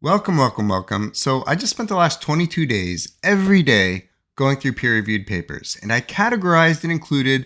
Welcome. So I just spent the last 22 days, every day, going through peer-reviewed papers, and I categorized and included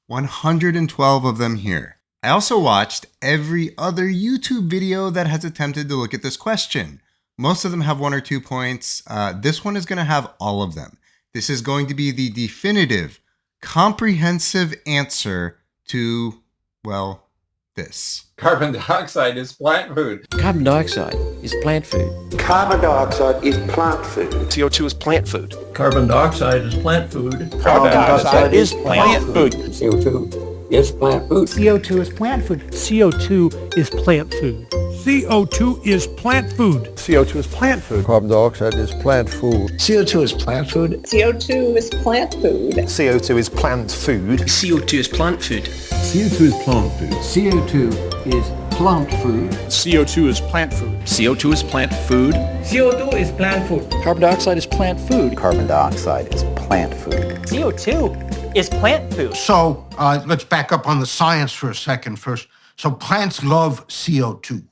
112 of them here. I also watched every other YouTube video that has attempted to look at this question. Most of them have 1 or 2 points. This one is going to have all of them. This is going to be the definitive, comprehensive answer to, well, this. Carbon dioxide is plant food. Carbon dioxide is plant food. Carbon dioxide is plant food. CO2 is plant food. Carbon dioxide is plant food. Carbon dioxide is plant food. CO2 is plant food. CO2 is plant food. CO2 is plant food. CO2 is plant food. CO2 is plant food. Carbon dioxide is plant food. CO2 is plant food. CO2 is plant food. CO2 is plant food. CO2 is plant food. CO2 is plant food. CO2 is plant food. CO2 is plant food. CO2 is plant food. CO2 is plant food. Carbon dioxide is plant food. Carbon dioxide is plant food. CO2 is plant food. So let's back up on the science for a second first. So plants love CO2.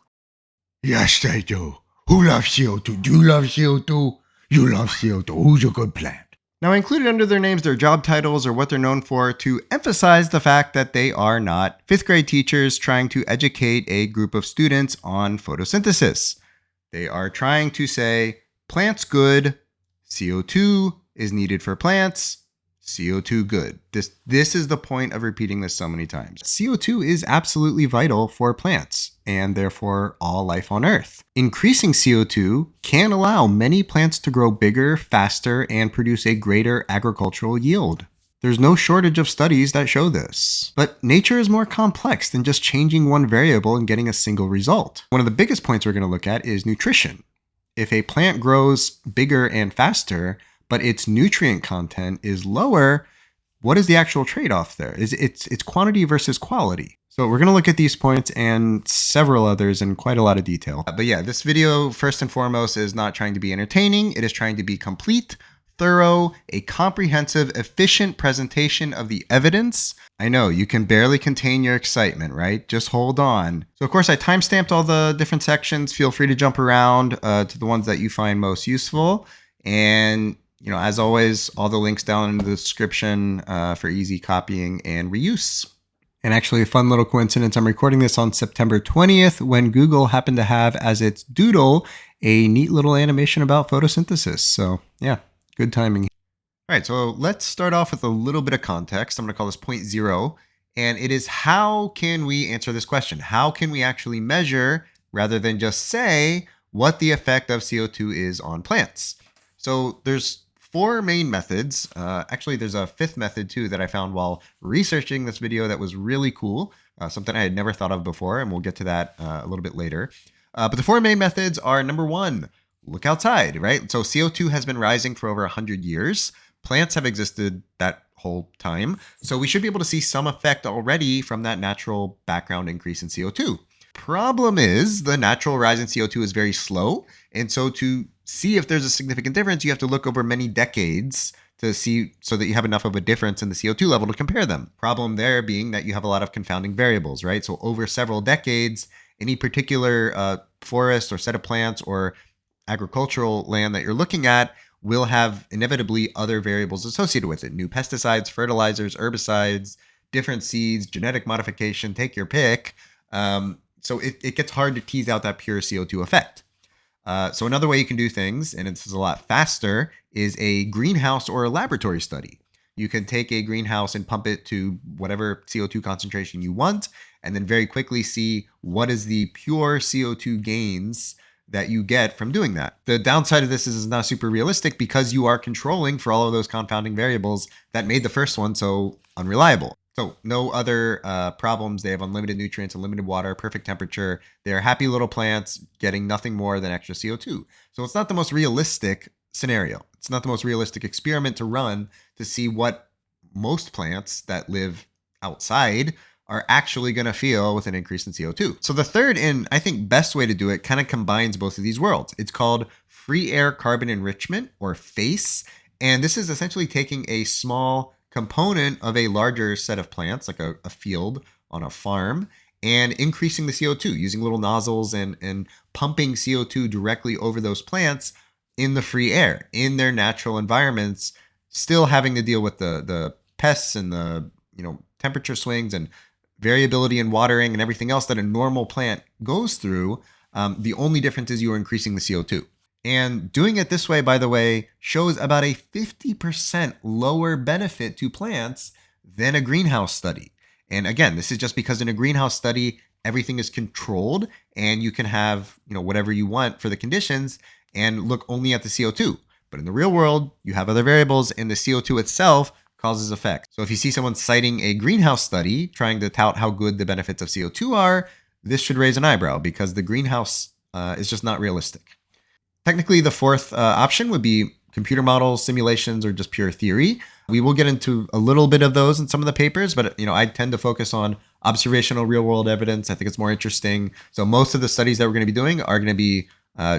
Yes, they do. Who loves CO2? Do you love CO2? You love CO2. Who's a good plant? Now, I included under their names their job titles or what they're known for to emphasize the fact that they are not 5th grade teachers trying to educate a group of students on photosynthesis. They are trying to say, plants good, CO2 is needed for plants, CO2 good. This is the point of repeating this so many times. CO2 is absolutely vital for plants and therefore all life on Earth. Increasing CO2 can allow many plants to grow bigger, faster, and produce a greater agricultural yield. There's no shortage of studies that show this. But nature is more complex than just changing one variable and getting a single result. One of the biggest points we're going to look at is nutrition. If a plant grows bigger and faster, but its nutrient content is lower, what is the actual trade-off there? It's quantity versus quality. So we're going to look at these points and several others in quite a lot of detail. But yeah, this video, first and foremost, is not trying to be entertaining. It is trying to be complete, thorough, a comprehensive, efficient presentation of the evidence. I know, you can barely contain your excitement, right? Just hold on. So of course, I timestamped all the different sections. Feel free to jump around to the ones that you find most useful. And as always, all the links down in the description for easy copying and reuse. And actually, a fun little coincidence, I'm recording this on September 20th when Google happened to have as its doodle a neat little animation about photosynthesis. So yeah, good timing. All right, so let's start off with a little bit of context. I'm going to call this point 0. And it is, how can we answer this question? How can we actually measure, rather than just say, what the effect of CO2 is on plants? So there's 4 main methods. Actually, there's a 5th method too that I found while researching this video that was really cool. Something I had never thought of before, and we'll get to that a little bit later. But the 4 main methods are, number 1, look outside, right? So CO2 has been rising for over 100 years. Plants have existed that whole time. So we should be able to see some effect already from that natural background increase in CO2. Problem is, the natural rise in CO2 is very slow. And so to see if there's a significant difference, you have to look over many decades to see, so that you have enough of a difference in the CO2 level to compare them. Problem there being that you have a lot of confounding variables, right? So over several decades, any particular forest or set of plants or agricultural land that you're looking at will have inevitably other variables associated with it. New pesticides, fertilizers, herbicides, different seeds, genetic modification, take your pick. So it gets hard to tease out that pure CO2 effect. So another way you can do things, and this is a lot faster, is a greenhouse or a laboratory study. You can take a greenhouse and pump it to whatever CO2 concentration you want, and then very quickly see what is the pure CO2 gains that you get from doing that. The downside of this is it's not super realistic because you are controlling for all of those confounding variables that made the first one so unreliable. So no other problems. They have unlimited nutrients, unlimited water, perfect temperature. They're happy little plants getting nothing more than extra CO2. So it's not the most realistic scenario. It's not the most realistic experiment to run to see what most plants that live outside are actually going to feel with an increase in CO2. So the third and I think best way to do it kind of combines both of these worlds. It's called free air carbon enrichment, or FACE. And this is essentially taking a small component of a larger set of plants, like a field on a farm, and increasing the CO2 using little nozzles and pumping CO2 directly over those plants in the free air, in their natural environments, still having to deal with the pests and the temperature swings and variability in watering and everything else that a normal plant goes through. The only difference is you're increasing the CO2. And doing it this way, by the way, shows about a 50% lower benefit to plants than a greenhouse study. And again, this is just because in a greenhouse study, everything is controlled and you can have, whatever you want for the conditions and look only at the CO2. But in the real world, you have other variables and the CO2 itself causes effects. So if you see someone citing a greenhouse study trying to tout how good the benefits of CO2 are, this should raise an eyebrow because the greenhouse is just not realistic. Technically, the fourth option would be computer models, simulations, or just pure theory. We will get into a little bit of those in some of the papers, but I tend to focus on observational real-world evidence. I think it's more interesting. So most of the studies that we're going to be doing are going to be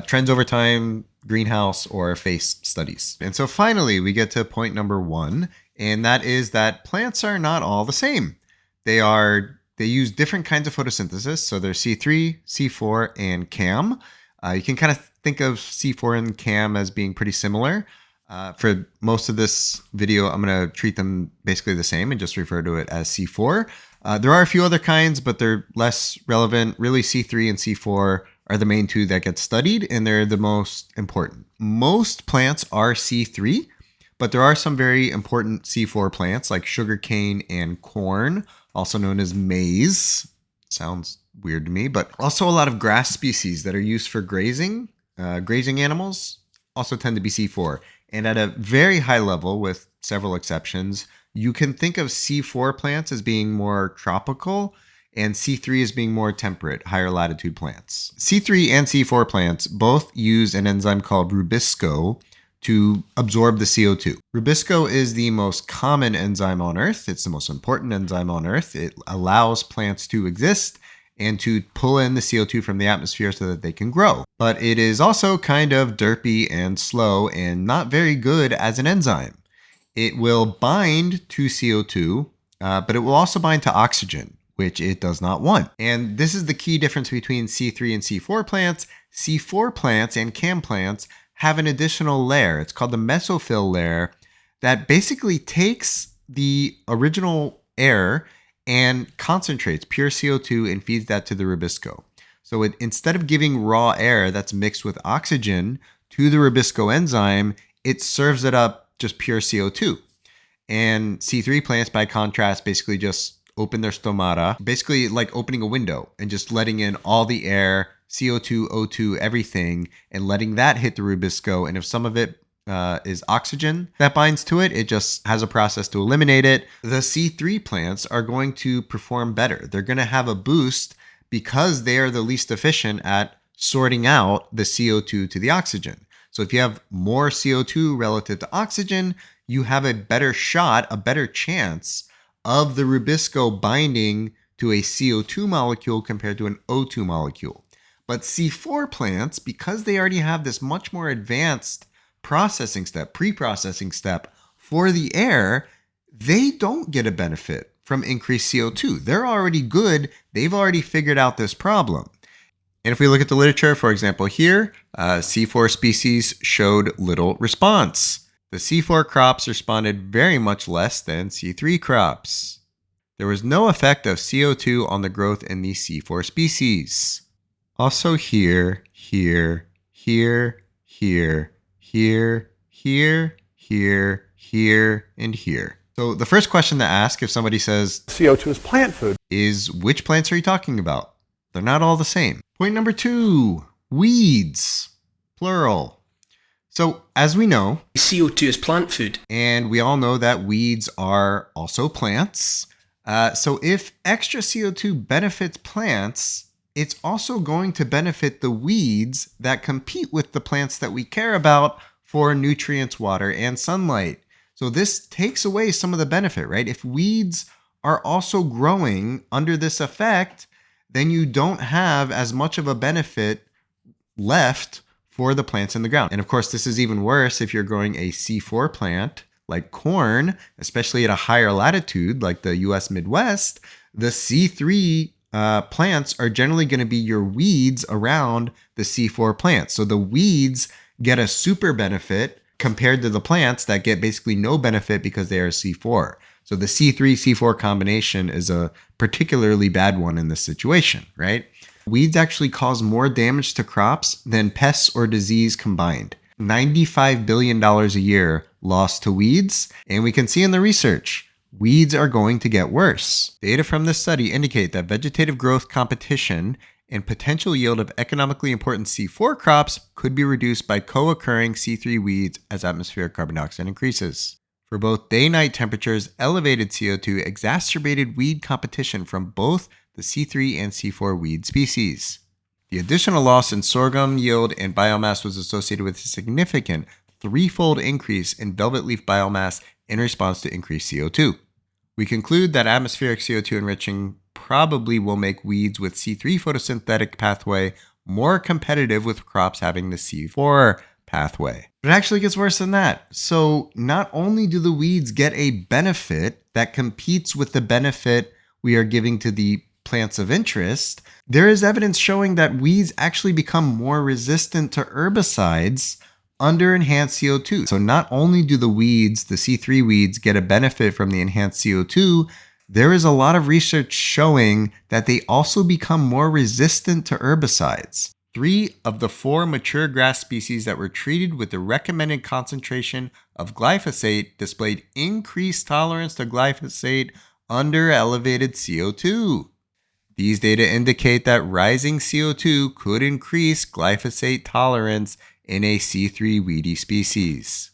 trends over time, greenhouse, or face studies. And so finally, we get to point number 1, and that is that plants are not all the same. They use different kinds of photosynthesis. So there's C3, C4, and CAM. You can kind of think of C4 and CAM as being pretty similar. For most of this video, I'm going to treat them basically the same and just refer to it as C4. There are a few other kinds, but they're less relevant. Really, C3 and C4 are the main two that get studied, and they're the most important. Most plants are C3, but there are some very important C4 plants like sugarcane and corn, also known as maize. Sounds weird to me, but also a lot of grass species that are used for grazing. Grazing animals also tend to be C4. And at a very high level, with several exceptions, you can think of C4 plants as being more tropical and C3 as being more temperate, higher latitude plants. C3 and C4 plants both use an enzyme called rubisco to absorb the CO2. Rubisco is the most common enzyme on Earth. It's the most important enzyme on Earth. It allows plants to exist and to pull in the CO2 from the atmosphere so that they can grow. But it is also kind of derpy and slow and not very good as an enzyme. It will bind to CO2, but it will also bind to oxygen, which it does not want. And this is the key difference between C3 and C4 plants. C4 plants and CAM plants have an additional layer. It's called the mesophyll layer that basically takes the original air and concentrates pure CO2 and feeds that to the rubisco. So instead of giving raw air that's mixed with oxygen to the rubisco enzyme, it serves it up just pure CO2. And C3 plants, by contrast, basically just open their stomata, basically like opening a window and just letting in all the air, CO2, O2, everything, and letting that hit the rubisco. And if some of it is oxygen that binds to it, it just has a process to eliminate it. The C3 plants are going to perform better. They're going to have a boost because they are the least efficient at sorting out the CO2 to the oxygen. So if you have more CO2 relative to oxygen, you have a better shot, a better chance of the rubisco binding to a CO2 molecule compared to an O2 molecule. But C4 plants, because they already have this much more advanced processing step, pre-processing step for the air, they don't get a benefit from increased CO2. They're already good. They've already figured out this problem. And if we look at the literature, for example, here, C4 species showed little response. The C4 crops responded very much less than C3 crops. There was no effect of CO2 on the growth in the C4 species. Also here, here, here, here, here, here, here, here, and here. So the first question to ask if somebody says CO2 is plant food is which plants are you talking about? They're not all the same. Point number 2, weeds, plural. So as we know, CO2 is plant food. And we all know that weeds are also plants. So if extra CO2 benefits plants, it's also going to benefit the weeds that compete with the plants that we care about for nutrients, water, and sunlight. So this takes away some of the benefit, right? If weeds are also growing under this effect, then you don't have as much of a benefit left for the plants in the ground. And of course, this is even worse if you're growing a C4 plant like corn, especially at a higher latitude like the US Midwest. The C3 plants are generally going to be your weeds around the C4 plants. So the weeds get a super benefit compared to the plants that get basically no benefit because they are C4. So the C3-C4 combination is a particularly bad one in this situation, right? Weeds actually cause more damage to crops than pests or disease combined. $95 billion a year lost to weeds, and we can see in the research, weeds are going to get worse. Data from this study indicate that vegetative growth competition and potential yield of economically important C4 crops could be reduced by co-occurring C3 weeds as atmospheric carbon dioxide increases. For both day-night temperatures, elevated CO2 exacerbated weed competition from both the C3 and C4 weed species. The additional loss in sorghum yield and biomass was associated with a significant threefold increase in velvet leaf biomass in response to increased CO2. We conclude that atmospheric CO2 enriching probably will make weeds with C3 photosynthetic pathway more competitive with crops having the C4 pathway. But it actually gets worse than that. So not only do the weeds get a benefit that competes with the benefit we are giving to the plants of interest, there is evidence showing that weeds actually become more resistant to herbicides under enhanced CO2. So not only do the weeds, the C3 weeds, get a benefit from the enhanced CO2, there is a lot of research showing that they also become more resistant to herbicides. 3 of the 4 mature grass species that were treated with the recommended concentration of glyphosate displayed increased tolerance to glyphosate under elevated CO2. These data indicate that rising CO2 could increase glyphosate tolerance in a C3 weedy species.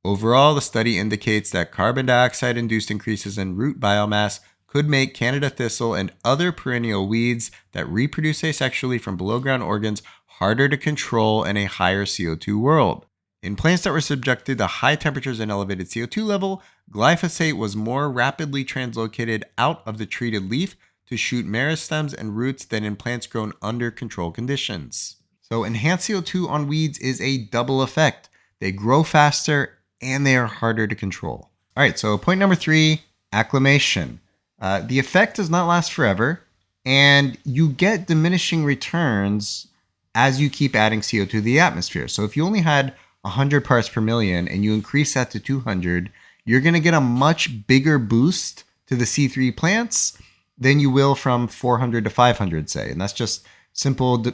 Overall, the study indicates that carbon dioxide-induced increases in root biomass could make Canada thistle and other perennial weeds that reproduce asexually from below-ground organs harder to control in a higher CO2 world. In plants that were subjected to high temperatures and elevated CO2 level, glyphosate was more rapidly translocated out of the treated leaf to shoot meristems and roots than in plants grown under controlled conditions. So enhanced CO2 on weeds is a double effect. They grow faster and they are harder to control. All right, so point number 3, acclimation. The effect does not last forever, and you get diminishing returns as you keep adding CO2 to the atmosphere. So if you only had 100 parts per million and you increase that to 200, you're going to get a much bigger boost to the C3 plants than you will from 400 to 500, say. And that's just simple,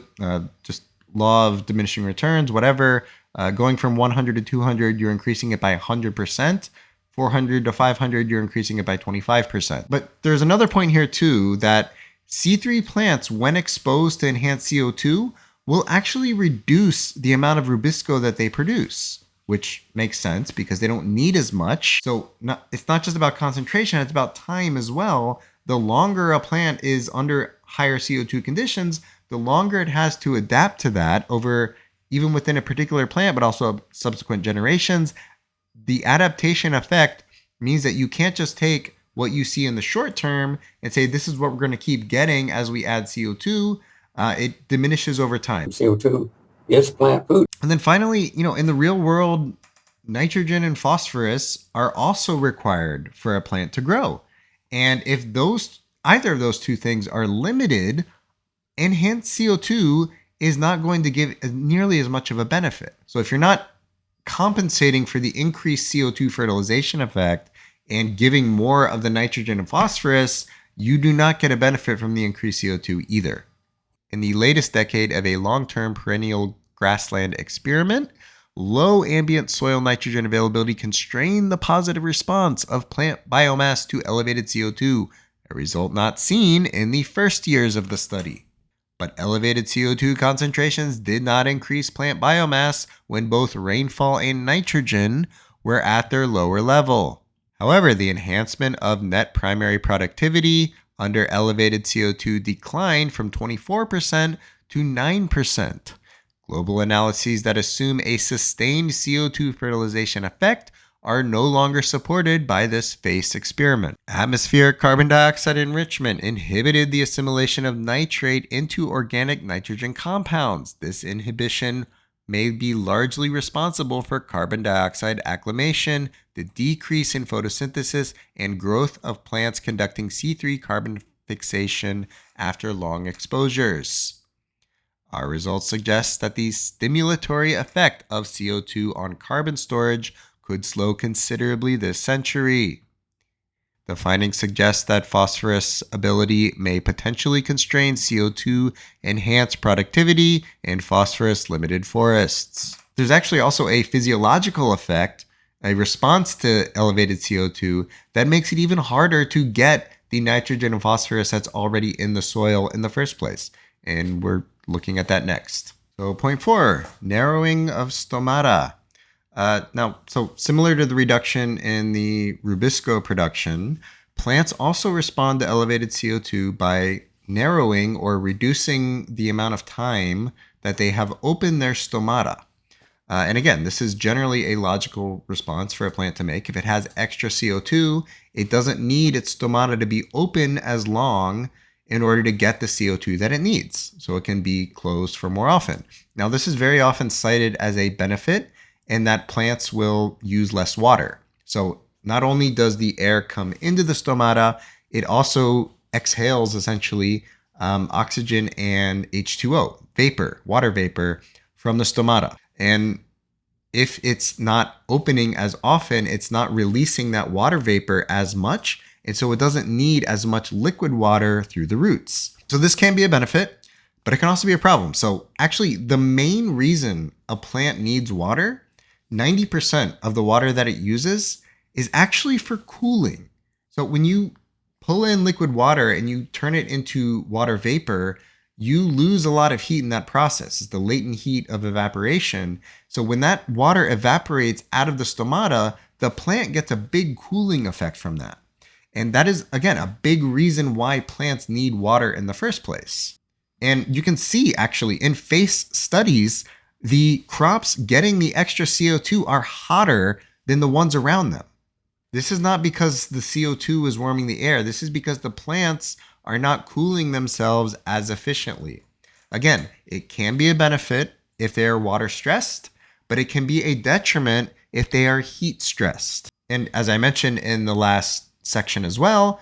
just law of diminishing returns, whatever. Going from 100 to 200, you're increasing it by 100%. 400 to 500, you're increasing it by 25%. But there's another point here too, that C3 plants, when exposed to enhanced CO2, will actually reduce the amount of rubisco that they produce, which makes sense because they don't need as much. So it's not just about concentration, it's about time as well. The longer a plant is under higher CO2 conditions, the longer it has to adapt to that over even within a particular plant, but also subsequent generations. The adaptation effect means that you can't just take what you see in the short term and say, this is what we're going to keep getting as we add CO2. It diminishes over time. CO2 is plant food. And then finally, in the real world, nitrogen and phosphorus are also required for a plant to grow. And if either of those two things are limited, enhanced CO2 is not going to give nearly as much of a benefit. So if you're not compensating for the increased CO2 fertilization effect and giving more of the nitrogen and phosphorus, you do not get a benefit from the increased CO2 either. In the latest decade of a long-term perennial grassland experiment, low ambient soil nitrogen availability constrained the positive response of plant biomass to elevated CO2, a result not seen in the first years of the study. But elevated CO2 concentrations did not increase plant biomass when both rainfall and nitrogen were at their lower level. However, the enhancement of net primary productivity under elevated CO2 declined from 24% to 9%. Global analyses that assume a sustained CO2 fertilization effect are no longer supported by this FACE experiment. Atmospheric carbon dioxide enrichment inhibited the assimilation of nitrate into organic nitrogen compounds. This inhibition may be largely responsible for carbon dioxide acclimation, the decrease in photosynthesis, and growth of plants conducting C3 carbon fixation after long exposures. Our results suggest that the stimulatory effect of CO2 on carbon storage could slow considerably this century. The findings suggest that phosphorus ability may potentially constrain CO2 enhanced productivity in phosphorus limited forests. There's actually also a physiological effect, a response to elevated CO2 that makes it even harder to get the nitrogen and phosphorus that's already in the soil in the first place. And we're looking at that next. So point 4, narrowing of stomata. So similar to the reduction in the rubisco production, plants also respond to elevated CO2 by narrowing or reducing the amount of time that they have opened their stomata. And again, this is generally a logical response for a plant to make. If it has extra CO2, it doesn't need its stomata to be open as long in order to get the CO2 that it needs. So it can be closed for more often. Now, this is very often cited as a benefit in that plants will use less water. So not only does the air come into the stomata, it also exhales essentially oxygen and H2O, vapor, water vapor from the stomata. And if it's not opening as often, it's not releasing that water vapor as much. And so it doesn't need as much liquid water through the roots. So this can be a benefit, but it can also be a problem. So actually, the main reason a plant needs water, 90% of the water that it uses is actually for cooling. So when you pull in liquid water and you turn it into water vapor, you lose a lot of heat in that process. It's the latent heat of evaporation. So when that water evaporates out of the stomata, the plant gets a big cooling effect from that. And that is, again, a big reason why plants need water in the first place. And you can see actually in face studies, the crops getting the extra CO2 are hotter than the ones around them. This is not because the CO2 is warming the air. This is because the plants are not cooling themselves as efficiently. Again, it can be a benefit if they are water stressed, but it can be a detriment if they are heat stressed. And as I mentioned in the last section as well,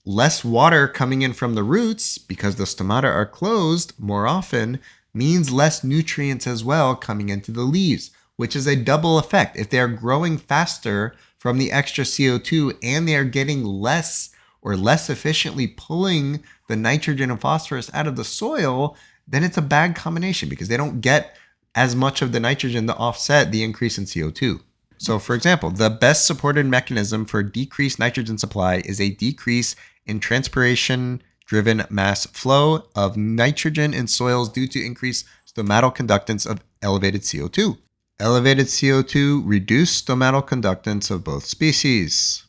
less water coming in from the roots because the stomata are closed more often means less nutrients as well coming into the leaves, which is a double effect. If they are growing faster from the extra CO2 and they are getting less or less efficiently pulling the nitrogen and phosphorus out of the soil, then it's a bad combination because they don't get as much of the nitrogen to offset the increase in CO2. So for example, the best supported mechanism for decreased nitrogen supply is a decrease in transpiration-driven mass flow of nitrogen in soils due to increased stomatal conductance of elevated CO2. Elevated CO2 reduce stomatal conductance of both species.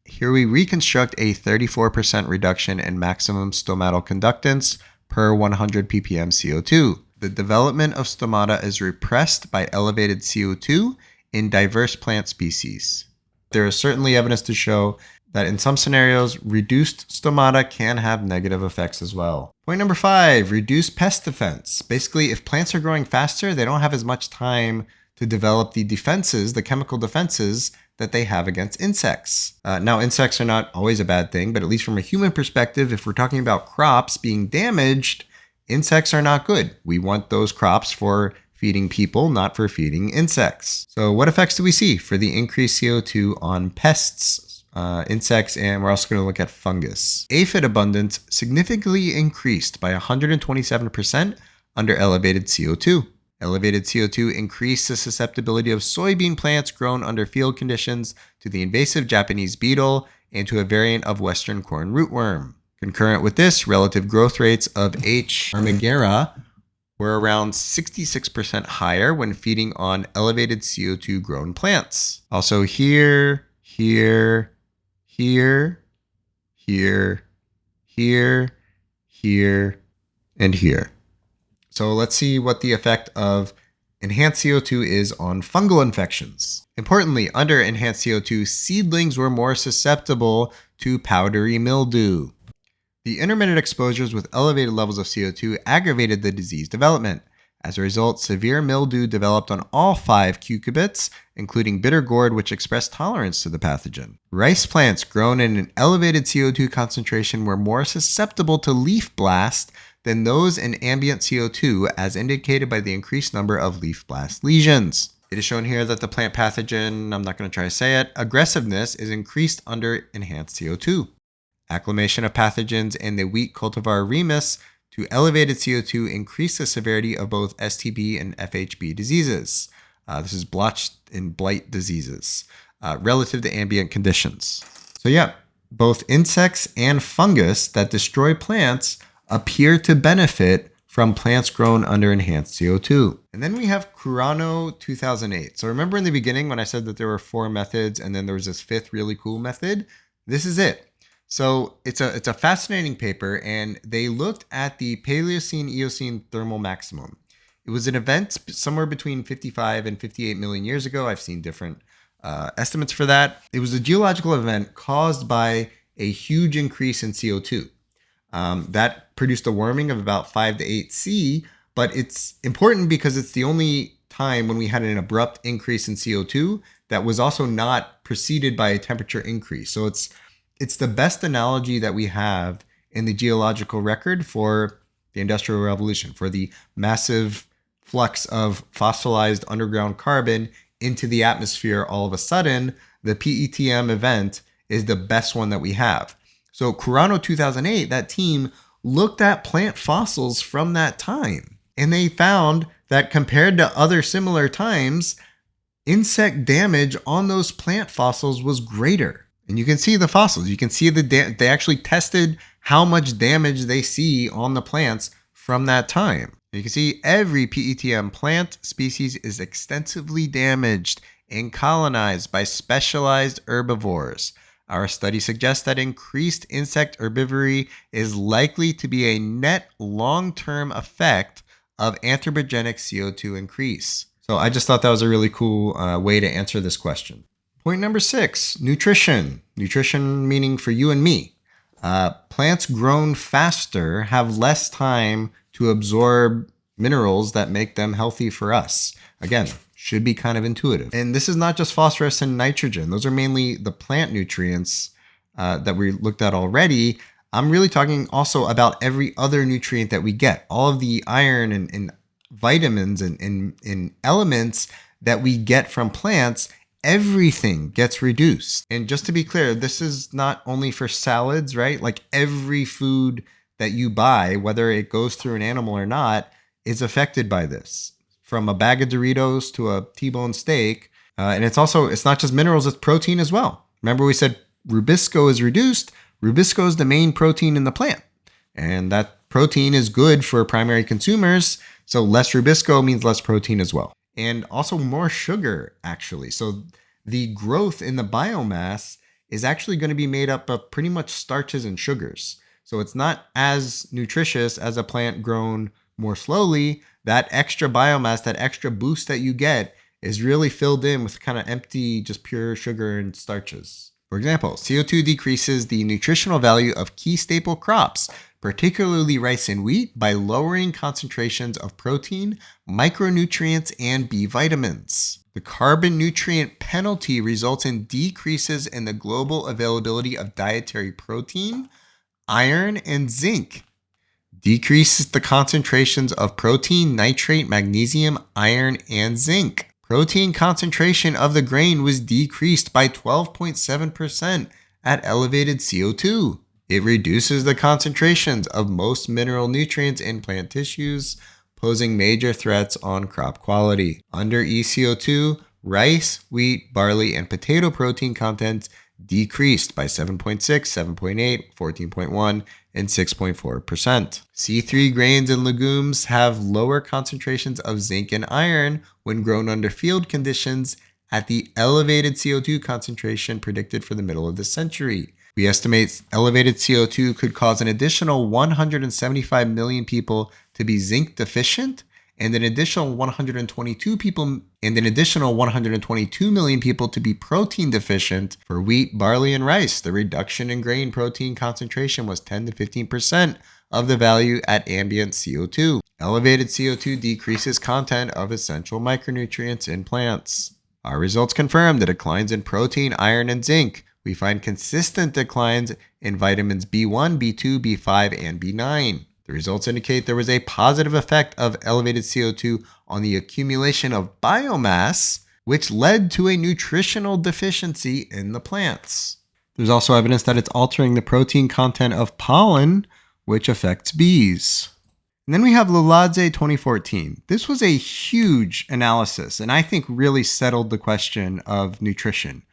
Here we reconstruct a 34% reduction in maximum stomatal conductance per 100 ppm CO2. The development of stomata is repressed by elevated CO2 in diverse plant species. There is certainly evidence to show that in some scenarios, reduced stomata can have negative effects as well. Point number 5, reduce pest defense. Basically, if plants are growing faster, they don't have as much time to develop the defenses, the chemical defenses that they have against insects. Now, insects are not always a bad thing, but at least from a human perspective, if we're talking about crops being damaged, insects are not good. We want those crops for feeding people, not for feeding insects. So what effects do we see for the increased CO2 on pests, insects, and we're also going to look at fungus? Aphid abundance significantly increased by 127% under elevated CO2. Elevated CO2 increased the susceptibility of soybean plants grown under field conditions to the invasive Japanese beetle and to a variant of western corn rootworm. Concurrent with this, relative growth rates of H. armigera were around 66% higher when feeding on elevated CO2 grown plants. Also here, here, here, here, and here. So let's see what the effect of enhanced CO2 is on fungal infections. Importantly, under enhanced CO2, seedlings were more susceptible to powdery mildew. The intermittent exposures with elevated levels of CO2 aggravated the disease development. As a result, severe mildew developed on all 5 cucurbits, including bitter gourd, which expressed tolerance to the pathogen. Rice plants grown in an elevated CO2 concentration were more susceptible to leaf blast than those in ambient CO2, as indicated by the increased number of leaf blast lesions. It is shown here that the plant pathogen, I'm not going to try to say it, aggressiveness is increased under enhanced CO2. Acclimation of pathogens in the wheat cultivar Remus to elevated CO2 increased the severity of both STB and FHB diseases. This is blotch and blight diseases relative to ambient conditions. So yeah, both insects and fungus that destroy plants appear to benefit from plants grown under enhanced CO2. And then we have Kurano 2008. So remember in the beginning when I said that there were 4 methods and then there was this 5th really cool method? This is it. So it's a fascinating paper, and they looked at the Paleocene-Eocene thermal maximum. It was an event somewhere between 55 and 58 million years ago. I've seen different estimates for that. It was a geological event caused by a huge increase in CO2. That produced a warming of about 5 to 8 C, but it's important because it's the only time when we had an abrupt increase in CO2 that was also not preceded by a temperature increase. So it's the best analogy that we have in the geological record for the Industrial Revolution, for the massive flux of fossilized underground carbon into the atmosphere all of a sudden. The PETM event is the best one that we have. So Kurano 2008, that team looked at plant fossils from that time, and they found that compared to other similar times, insect damage on those plant fossils was greater. And you can see the fossils. You can see they actually tested how much damage they see on the plants from that time. You can see every PETM plant species is extensively damaged and colonized by specialized herbivores. Our study suggests that increased insect herbivory is likely to be a net long-term effect of anthropogenic CO2 increase. So I just thought that was a really cool way to answer this question. Point number 6, nutrition. Nutrition meaning for you and me. Plants grown faster have less time to absorb minerals that make them healthy for us. Again, should be kind of intuitive. And this is not just phosphorus and nitrogen. Those are mainly the plant nutrients that we looked at already. I'm really talking also about every other nutrient that we get. All of the iron and vitamins and elements that we get from plants, everything gets reduced. And just to be clear, this is not only for salads, right? Like every food that you buy, whether it goes through an animal or not, is affected by this. From a bag of Doritos to a T-bone steak. And it's not just minerals, it's protein as well. Remember we said Rubisco is reduced. Rubisco is the main protein in the plant. And that protein is good for primary consumers. So less Rubisco means less protein as well. And also more sugar, actually. So the growth in the biomass is actually going to be made up of pretty much starches and sugars. So it's not as nutritious as a plant grown more slowly. That extra biomass, that extra boost that you get is really filled in with kind of empty, just pure sugar and starches. For example, CO2 decreases the nutritional value of key staple crops, particularly rice and wheat, by lowering concentrations of protein, micronutrients, and B vitamins. The carbon nutrient penalty results in decreases in the global availability of dietary protein, iron, and zinc. Decreases the concentrations of protein, nitrate, magnesium, iron, and zinc. Protein concentration of the grain was decreased by 12.7% at elevated CO2. It reduces the concentrations of most mineral nutrients in plant tissues, posing major threats on crop quality. Under ECO2, rice, wheat, barley, and potato protein content decreased by 7.6, 7.8, 14.1, and 6.4%. C3 grains and legumes have lower concentrations of zinc and iron when grown under field conditions at the elevated CO2 concentration predicted for the middle of the century. We estimate elevated CO2 could cause an additional 175 million people to be zinc deficient and an additional 122 million people to be protein deficient for wheat, barley, and rice. The reduction in grain protein concentration was 10 to 15% of the value at ambient CO2. Elevated CO2 decreases content of essential micronutrients in plants. Our results confirm the declines in protein, iron, and zinc. We find consistent declines in vitamins B1, B2, B5, and B9. The results indicate there was a positive effect of elevated CO2 on the accumulation of biomass, which led to a nutritional deficiency in the plants. There's also evidence that it's altering the protein content of pollen, which affects bees. And then we have Loladze 2014. This was a huge analysis, and I think really settled the question of nutrition.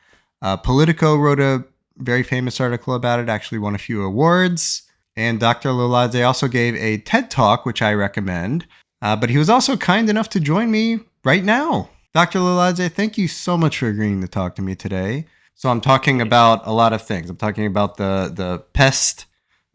Politico wrote a very famous article about it, actually won a few awards. And Dr. Loladze also gave a TED Talk, which I recommend. But he was also kind enough to join me right now. Dr. Loladze, thank you so much for agreeing to talk to me today. So I'm talking about a lot of things. I'm talking about the pest,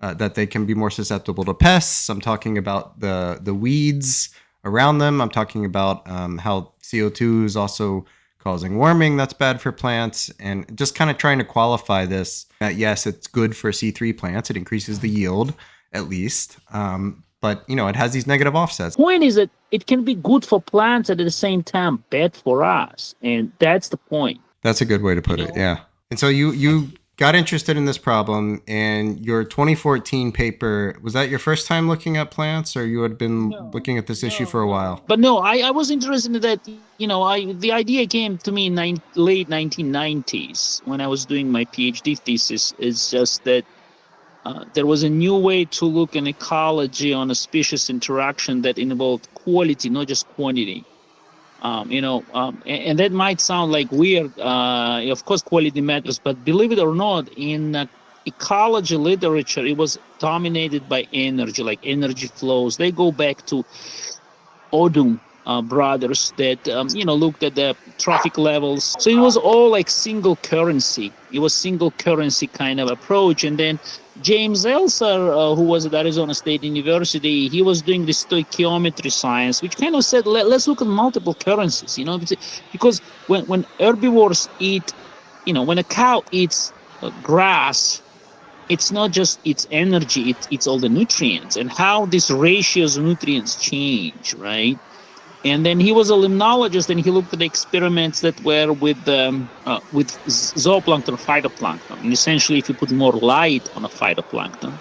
that they can be more susceptible to pests. I'm talking about the weeds around them. I'm talking about how CO2 is also causing warming that's bad for plants, and just kind of trying to qualify this. Yes, it's good for C3 plants. It increases the yield, at least. But, it has these negative offsets. The point is that it can be good for plants and at the same time bad for us. And that's the point. That's a good way to put it, yeah. And so you got interested in this problem, and your 2014 paper, was that your first time looking at plants, or you had been looking at this issue for a while? But no, I was interested in that, the idea came to me in late 1990s when I was doing my PhD thesis. It's just that there was a new way to look in ecology on a species interaction that involved quality, not just quantity. And that might sound like weird. Of course, quality matters, but believe it or not, in ecology literature, it was dominated by energy, like energy flows. They go back to Odum brothers that, looked at the trophic levels. So it was all like single currency. It was single currency kind of approach. And then James Elser, who was at Arizona State University, he was doing the stoichiometry science, which kind of said, let's look at multiple currencies, because when herbivores eat, when a cow eats grass, it's not just its energy, it's all the nutrients and how these ratios of nutrients change, right? And then he was a limnologist, and he looked at the experiments that were with zooplankton, phytoplankton. And essentially, if you put more light on a phytoplankton,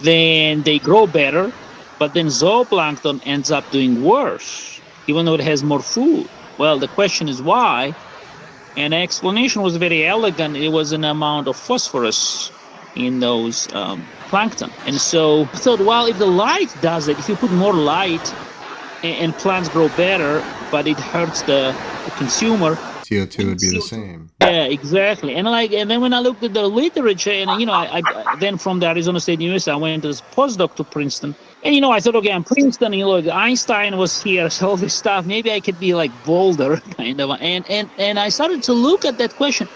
then they grow better, but then zooplankton ends up doing worse, even though it has more food. Well, the question is why? And the explanation was very elegant. It was an amount of phosphorus in those plankton. And so I thought, well, if the light does it, if you put more light, and plants grow better, but it hurts the consumer. CO2 would be the same. Yeah, exactly. And then when I looked at the literature, and I then from the Arizona State University, I went as postdoc to Princeton. And I thought, okay, I'm Princeton. Einstein was here, so all this stuff. Maybe I could be like bolder, kind of. And I started to look at that question.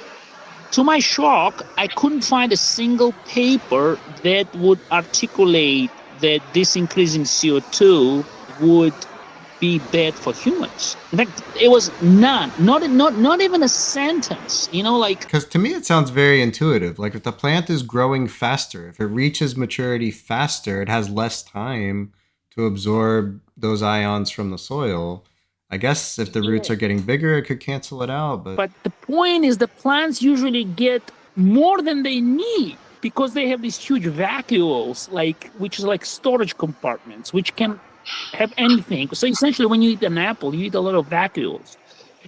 To my shock, I couldn't find a single paper that would articulate that this increase in CO2 would be bad for humans. In fact, it was none, not even a sentence, Because to me, it sounds very intuitive. Like if the plant is growing faster, if it reaches maturity faster, it has less time to absorb those ions from the soil. I guess if the roots are getting bigger, it could cancel it out. But the point is the plants usually get more than they need because they have these huge vacuoles, which is like storage compartments, which can have anything. So essentially, when you eat an apple, you eat a lot of vacuoles.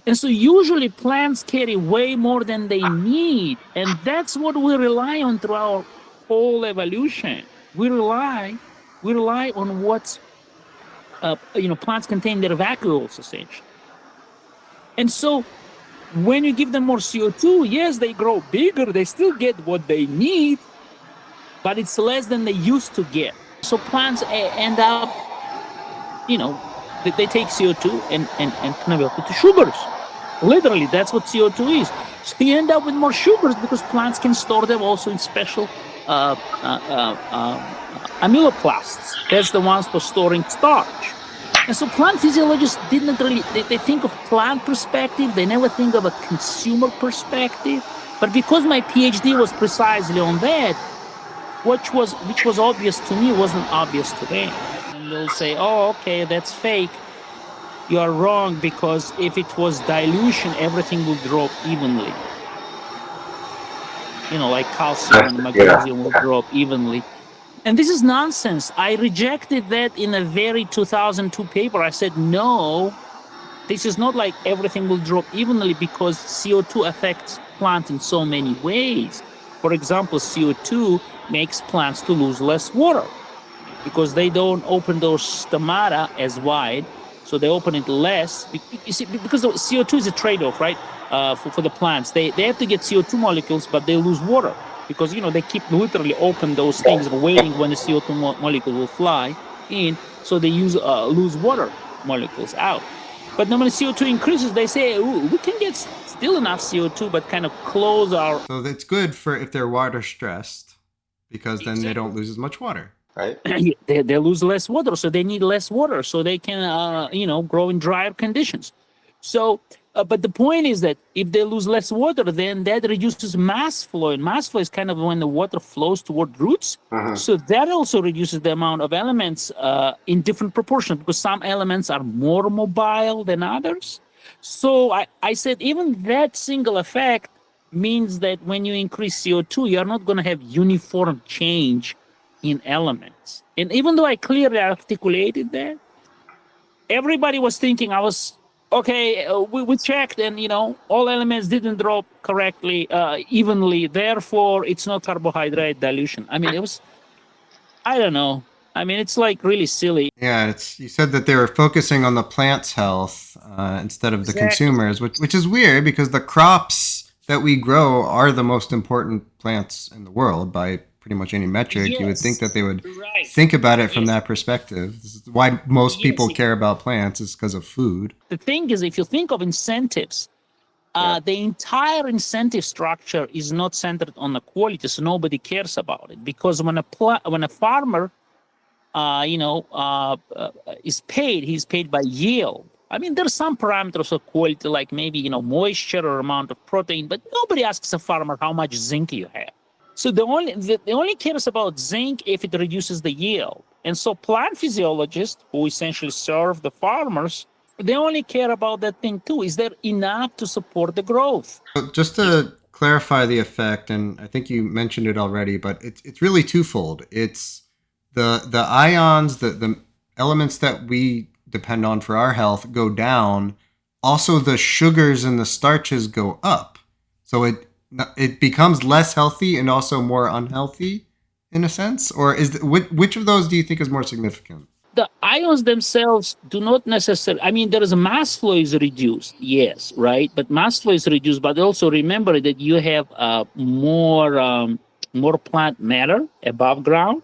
And so usually plants carry way more than they need. And that's what we rely on through our whole evolution. We rely on what's, plants contain their vacuoles, essentially. And so when you give them more CO2, yes, they grow bigger. They still get what they need, but it's less than they used to get. So plants end up, they take CO2 and convert it to sugars. Literally, that's what CO2 is. So you end up with more sugars because plants can store them also in special amyloplasts. That's the ones for storing starch. And so plant physiologists didn't really, they think of plant perspective. They never think of a consumer perspective. But because my PhD was precisely on that, which was obvious to me wasn't obvious to them. And they'll say, oh, okay, that's fake. You are wrong, because if it was dilution, everything will drop evenly. You know, like calcium and magnesium will drop evenly. And this is nonsense. I rejected that in a very 2002 paper. I said, no, this is not like everything will drop evenly, because CO2 affects plants in so many ways. For example, CO2 makes plants to lose less water because they don't open those stomata as wide, so they open it less. You see, because CO2 is a trade-off, right? For the plants, they have to get CO2 molecules, but they lose water because, you know, they keep literally open those things, waiting when the CO2 molecule will fly in, so they lose water molecules out. But then when CO2 increases, they say, ooh, we can get still enough CO2, but kind of close our... So that's good for if they're water stressed, because then they don't lose as much water. Right. they lose less water, so they need less water, so they can, grow in drier conditions. So, but the point is that if they lose less water, then that reduces mass flow. And mass flow is kind of when the water flows toward roots. So that also reduces the amount of elements in different proportions, because some elements are more mobile than others. So I said even that single effect means that when you increase CO2, you're not going to have uniform change in elements. And even though I clearly articulated that, everybody was thinking I was... Okay, we checked, and all elements didn't drop correctly, evenly. Therefore, it's not carbohydrate dilution. I mean, it was, I don't know. I mean, it's like really silly. Yeah, you said that they were focusing on the plant's health instead of the consumers, which is weird, because the crops that we grow are the most important plants in the world by pretty much any metric. Yes, you would think that they would think about it from that perspective. This is why most people care about plants, is because of food. The thing is, if you think of incentives, the entire incentive structure is not centered on the quality, so nobody cares about it. Because when a farmer, is paid, he's paid by yield. I mean, there's some parameters of quality, like maybe moisture or amount of protein, but nobody asks a farmer how much zinc you have. So they only cares about zinc if it reduces the yield. And so plant physiologists, who essentially serve the farmers, they only care about that thing too. Is there enough to support the growth? Just to clarify the effect, and I think you mentioned it already, but it's really twofold. It's the ions, the elements that we depend on for our health go down. Also, the sugars and the starches go up. So it becomes less healthy and also more unhealthy in a sense? Or which of those do you think is more significant? The ions themselves do not necessarily, I mean, there is a mass flow is reduced, yes, right? But mass flow is reduced, but also remember that you have more plant matter above ground.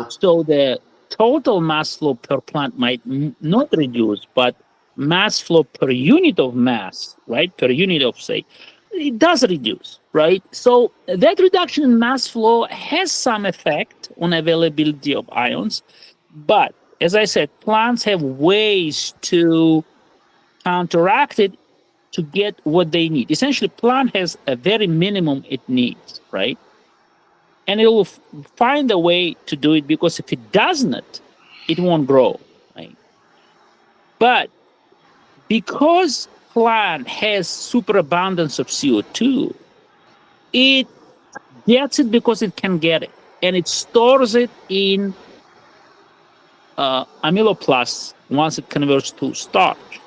So the total mass flow per plant might not reduce, but mass flow per unit of mass, right? Per unit of, say, it does reduce, right? So that reduction in mass flow has some effect on availability of ions. But as I said, plants have ways to counteract it to get what they need. Essentially, plant has a very minimum it needs, right? And it will find a way to do it, because if it doesn't, it won't grow, right? But because plant has superabundance of CO2, it gets it because it can get it, and it stores it in amyloplasts once it converts to starch.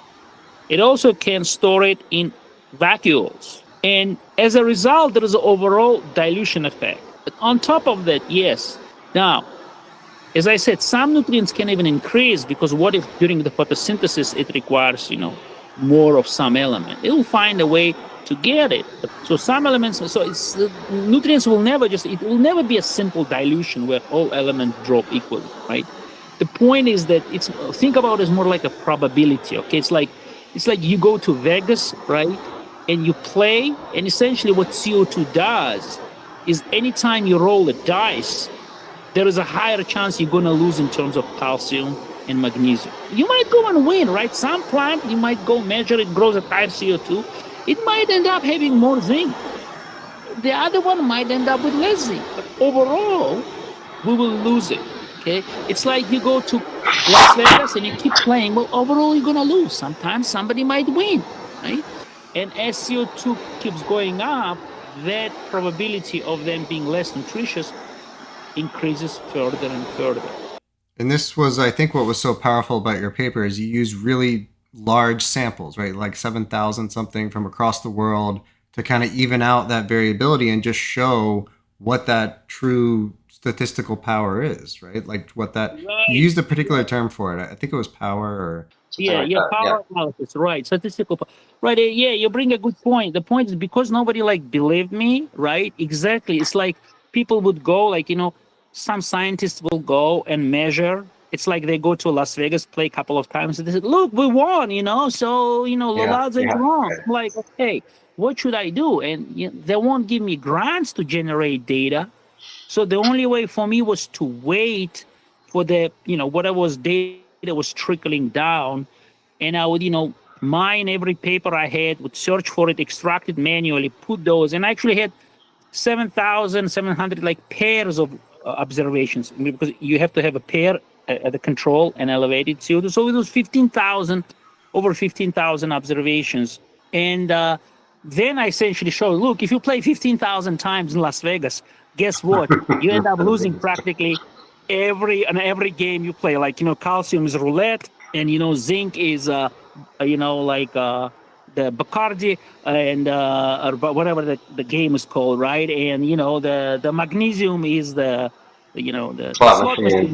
It also can store it in vacuoles, and as a result, there is an overall dilution effect. But on top of that, yes. Now, as I said, some nutrients can even increase, because what if during the photosynthesis it requires, more of some element? It will find a way to get it. So some elements, nutrients will never it will never be a simple dilution where all elements drop equally, right? The point is that think about it as more like a probability, okay? It's like you go to Vegas, right? And you play, and essentially what CO2 does is anytime you roll a dice, there is a higher chance you're going to lose in terms of calcium and magnesium. You might go and win, right? Some plant, you might go measure it grows at higher CO2. It might end up having more zinc. The other one might end up with less zinc. But overall, we will lose it. Okay, it's like you go to Las Vegas and you keep playing. Well, overall, you're gonna lose. Sometimes somebody might win, right? And as CO2 keeps going up, that probability of them being less nutritious increases further and further. And this was, I think, what was so powerful about your paper is you use really large samples, right? Like 7,000 something from across the world to kind of even out that variability and just show what that true statistical power is, right? Like what that, you used a particular term for it. I think it was power or... Yeah, power analysis, right? Statistical, right? Yeah, you bring a good point. The point is because nobody like believed me, right? Exactly. It's like people would go, like some scientists will go and measure. It's like they go to Las Vegas, play a couple of times, and they said, "Look, we won," So Loladze is wrong. I'm like, okay, what should I do? And they won't give me grants to generate data. So the only way for me was to wait for the whatever data was trickling down, and I would mine every paper I had, would search for it, extract it manually, put those, and I actually had 7,700 like pairs of observations, because you have to have a pair at the control and elevated CO2. So it was over 15,000 observations, and then I essentially showed, look, if you play 15,000 times in Las Vegas, guess what? You end up losing practically every game you play. Like calcium is roulette, and zinc is the Bacardi, and or whatever the game is called, right? And the magnesium is the slot machine.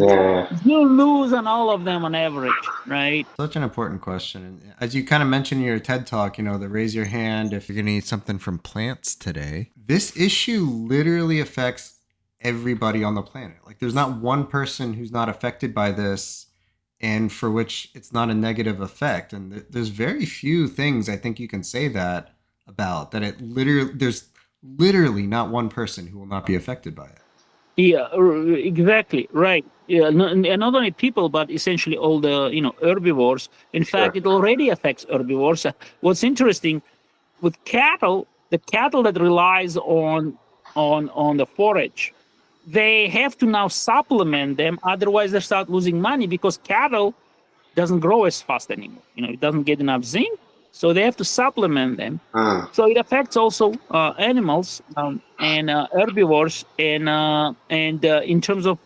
You lose on all of them on average, right? Such an important question. And as you kind of mentioned in your TED talk, the raise your hand if you're going to eat something from plants today. This issue literally affects everybody on the planet. Like there's not one person who's not affected by this and for which it's not a negative effect. And there's very few things I think you can say that about, that there's literally not one person who will not be affected by it. Yeah, exactly. Right. Yeah, not only people, but essentially all the, herbivores. In fact, it already affects herbivores. What's interesting with cattle, the cattle that relies on the forage, they have to now supplement them. Otherwise, they start losing money because cattle doesn't grow as fast anymore. It doesn't get enough zinc. So they have to supplement them. So it affects also animals and herbivores. And in terms of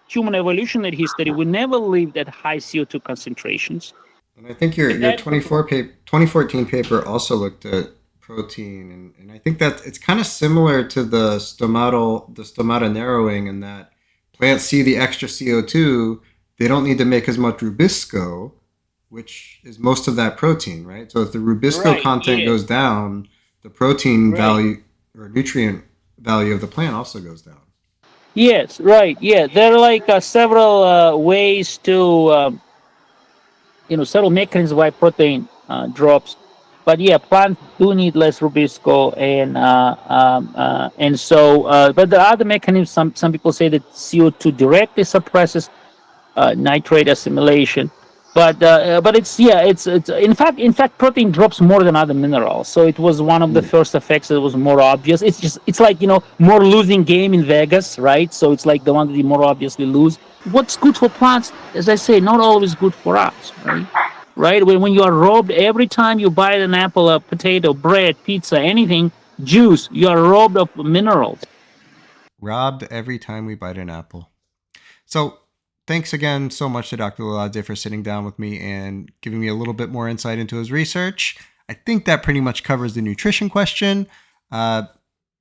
human evolutionary history, we never lived at high CO2 concentrations. And I think your 2014 paper also looked at protein, and I think that it's kind of similar to the stomata narrowing, in that plants see the extra CO2, they don't need to make as much rubisco, which is most of that protein, right? So if the rubisco content goes down, the protein value or nutrient value of the plant also goes down. Yes, right. Yeah, there are like several ways to, several mechanisms why protein drops. But yeah, plants do need less rubisco, and so. But there are other mechanisms. Some people say that CO2 directly suppresses nitrate assimilation. But it's in fact protein drops more than other minerals. So it was one of the first effects that was more obvious. It's like more losing game in Vegas, right? So it's like the one that you more obviously lose. What's good for plants, as I say, not always good for us, right? Right? When you are robbed every time you buy an apple, a potato, bread, pizza, anything, juice, you are robbed of minerals. Robbed every time we bite an apple. So thanks again so much to Dr. Loladze for sitting down with me and giving me a little bit more insight into his research. I think that pretty much covers the nutrition question.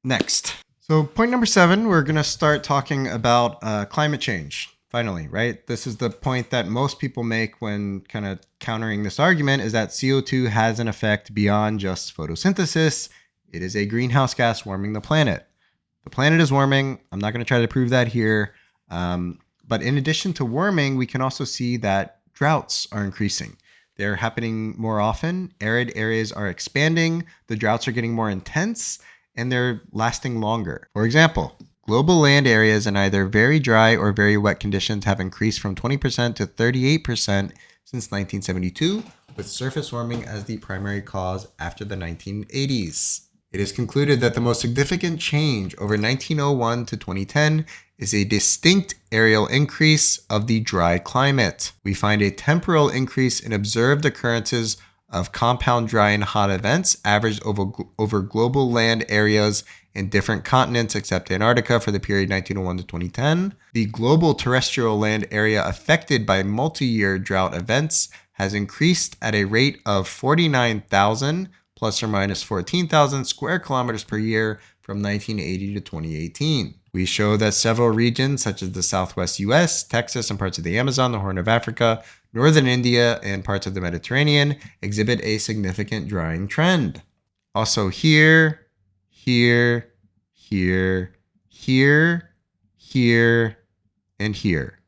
Next. So point number 7, we're going to start talking about climate change. Finally, right? This is the point that most people make when kind of countering this argument, is that CO2 has an effect beyond just photosynthesis. It is a greenhouse gas warming the planet. The planet is warming. I'm not going to try to prove that here. But in addition to warming, we can also see that droughts are increasing. They're happening more often. Arid areas are expanding. The droughts are getting more intense, and they're lasting longer. For example, global land areas in either very dry or very wet conditions have increased from 20% to 38% since 1972, with surface warming as the primary cause after the 1980s. It is concluded that the most significant change over 1901 to 2010 is a distinct areal increase of the dry climate. We find a temporal increase in observed occurrences of compound dry and hot events averaged over global land areas in different continents except Antarctica for the period 1901 to 2010. The global terrestrial land area affected by multi-year drought events has increased at a rate of 49,000 plus or minus 14,000 square kilometers per year from 1980 to 2018. We show that several regions such as the Southwest US, Texas, and parts of the Amazon, the Horn of Africa, Northern India, and parts of the Mediterranean exhibit a significant drying trend. Also here, here, here, here, here, and here.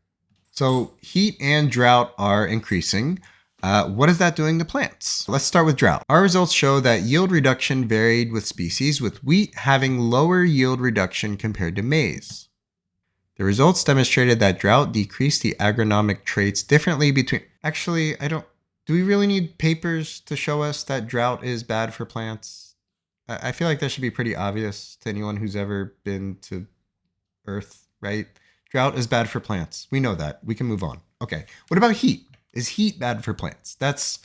So heat and drought are increasing. What is that doing to plants? Let's start with drought. Our results show that yield reduction varied with species, with wheat having lower yield reduction compared to maize. The results demonstrated that drought decreased the agronomic traits differently between... Actually, do we really need papers to show us that drought is bad for plants? I feel like that should be pretty obvious to anyone who's ever been to Earth, right? Drought is bad for plants. We know that. We can move on. Okay, what about heat? Is heat bad for plants? That's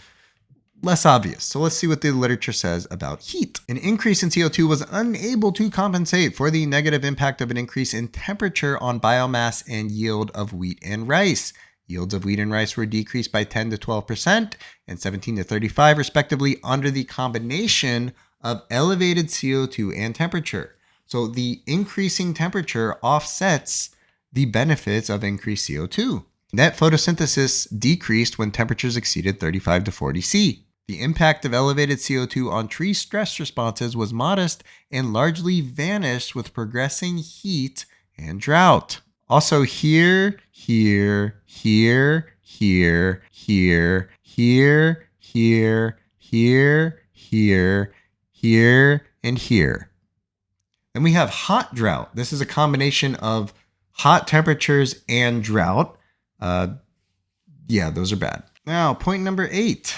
less obvious. So let's see what the literature says about heat. An increase in CO2 was unable to compensate for the negative impact of an increase in temperature on biomass and yield of wheat and rice. Yields of wheat and rice were decreased by 10 to 12% and 17 to 35% respectively under the combination of elevated CO2 and temperature. So the increasing temperature offsets the benefits of increased CO2. Net photosynthesis decreased when temperatures exceeded 35 to 40 C. The impact of elevated CO2 on tree stress responses was modest and largely vanished with progressing heat and drought. Also here, here, here, here, here, here, here, here, here, here, and here. Then we have hot drought. This is a combination of hot temperatures and drought. Yeah, those are bad. Now, point number 8.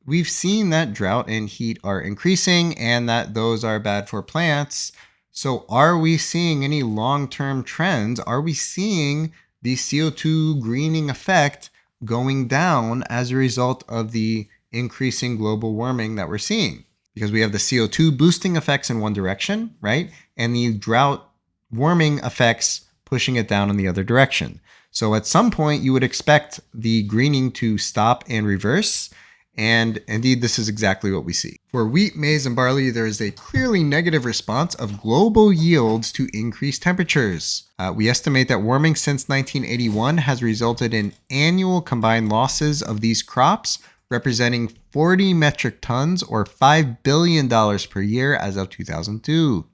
We've seen that drought and heat are increasing and that those are bad for plants. So are we seeing any long-term trends? Are we seeing the CO2 greening effect going down as a result of the increasing global warming that we're seeing? Because we have the CO2 boosting effects in one direction, right? And the drought warming effects pushing it down in the other direction. So at some point, you would expect the greening to stop and reverse. And indeed, this is exactly what we see. For wheat, maize, and barley, there is a clearly negative response of global yields to increased temperatures. We estimate that warming since 1981 has resulted in annual combined losses of these crops, representing 40 metric tons or $5 billion per year as of 2002.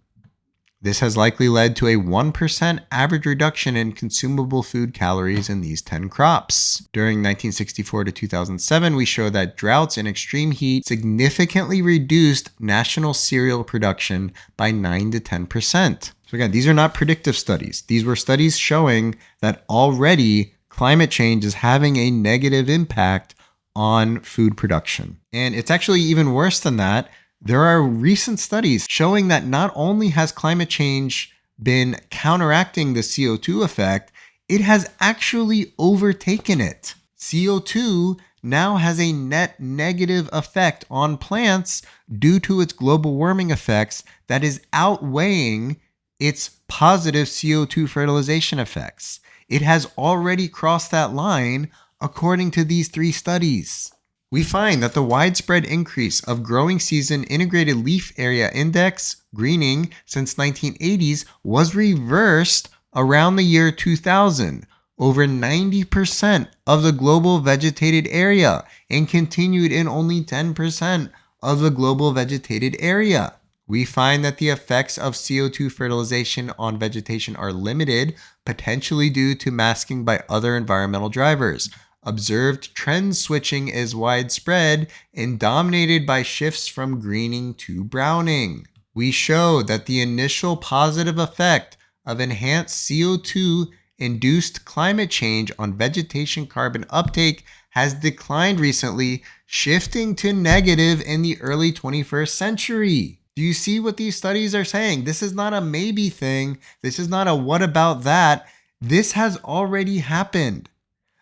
This has likely led to a 1% average reduction in consumable food calories in these 10 crops. During 1964 to 2007, we show that droughts and extreme heat significantly reduced national cereal production by 9 to 10%. So again, these are not predictive studies. These were studies showing that already climate change is having a negative impact on food production. And it's actually even worse than that. There are recent studies showing that not only has climate change been counteracting the CO2 effect, it has actually overtaken it. CO2 now has a net negative effect on plants due to its global warming effects that is outweighing its positive CO2 fertilization effects. It has already crossed that line according to these 3 studies. We find that the widespread increase of growing season integrated leaf area index greening since 1980s was reversed around the year 2000, over 90% of the global vegetated area, and continued in only 10% of the global vegetated area. We find that the effects of CO2 fertilization on vegetation are limited, potentially due to masking by other environmental drivers. Observed trend switching is widespread and dominated by shifts from greening to browning. We show that the initial positive effect of enhanced CO2 induced climate change on vegetation carbon uptake has declined recently, shifting to negative in the early 21st century. Do you see what these studies are saying? This is not a maybe thing. This is not a what about that. This has already happened.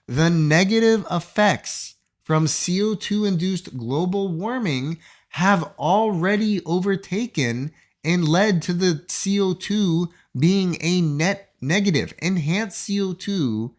The negative effects from CO2-induced global warming have already overtaken and led to the CO2 being a net negative. Enhanced CO2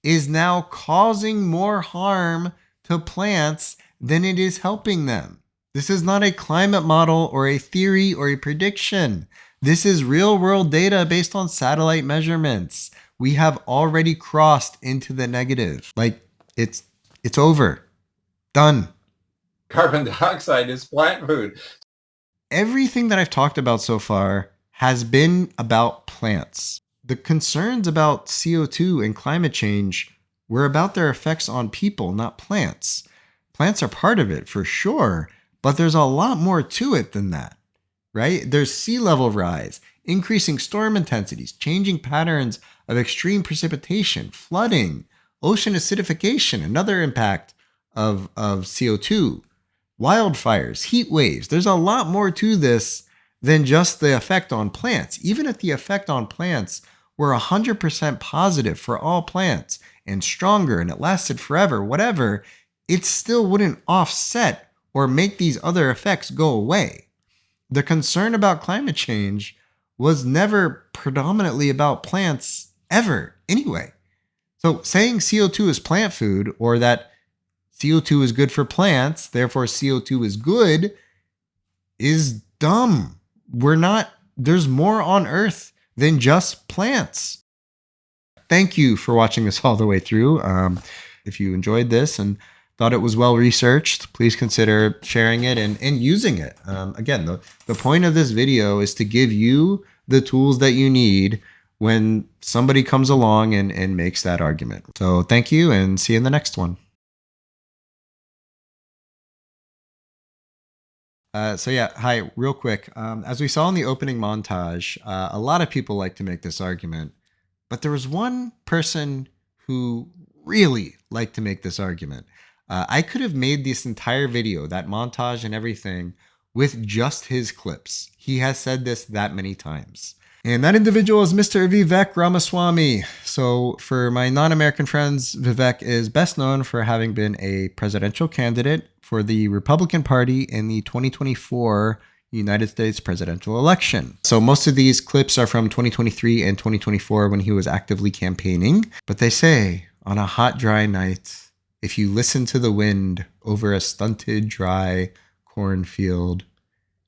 is now causing more harm to plants than it is helping them. This is not a climate model or a theory or a prediction. This is real-world data based on satellite measurements. We have already crossed into the negative. Like, it's over. Done. Carbon dioxide is plant food. Everything that I've talked about so far has been about plants. The concerns about CO2 and climate change were about their effects on people, not plants. Plants are part of it for sure, but there's a lot more to it than that, right? There's sea level rise, increasing storm intensities, changing patterns of extreme precipitation, flooding, ocean acidification, another impact of CO2, wildfires, heat waves. There's a lot more to this than just the effect on plants. Even if the effect on plants were 100% positive for all plants and stronger and it lasted forever, whatever, it still wouldn't offset or make these other effects go away. The concern about climate change was never predominantly about plants ever anyway. So saying CO2 is plant food, or that CO2 is good for plants, therefore CO2 is good, is dumb. There's more on Earth than just plants. Thank you for watching this all the way through. If you enjoyed this and thought it was well researched, please consider sharing it and using it. Again, the point of this video is to give you the tools that you need when somebody comes along and makes that argument. So thank you, and see you in the next one. Hi, real quick. As we saw in the opening montage, a lot of people like to make this argument, but there was one person who really liked to make this argument. I could have made this entire video, that montage and everything, with just his clips. He has said this that many times. And that individual is Mr. Vivek Ramaswamy. So for my non-American friends, Vivek is best known for having been a presidential candidate for the Republican Party in the 2024 United States presidential election. So most of these clips are from 2023 and 2024 when he was actively campaigning. But they say, on a hot, dry night, if you listen to the wind over a stunted, dry cornfield,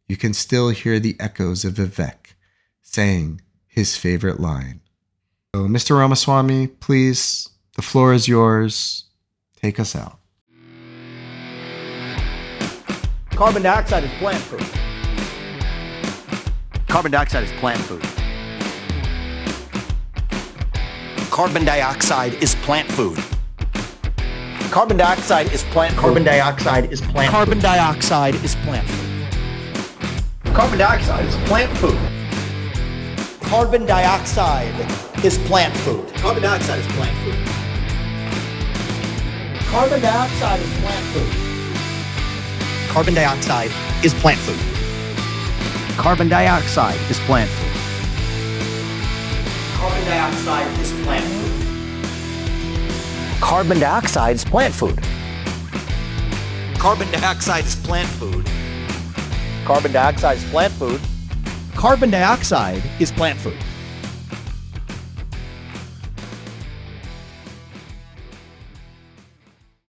you can still hear the echoes of Vivek saying his favorite line. So Mr. Ramaswamy, please, the floor is yours. Take us out. Carbon dioxide is plant food. Carbon dioxide is plant food. Carbon dioxide is plant food. Carbon dioxide is plant food. Carbon dioxide is plant food. Carbon dioxide is plant food. Carbon dioxide is plant food. Carbon dioxide is plant food. Carbon dioxide is plant food. Carbon dioxide is plant food. Carbon dioxide is plant food. Carbon dioxide is plant food. Carbon dioxide is plant food. Carbon dioxide is plant food. Carbon dioxide is plant food. Carbon dioxide is plant food. Carbon dioxide is plant food.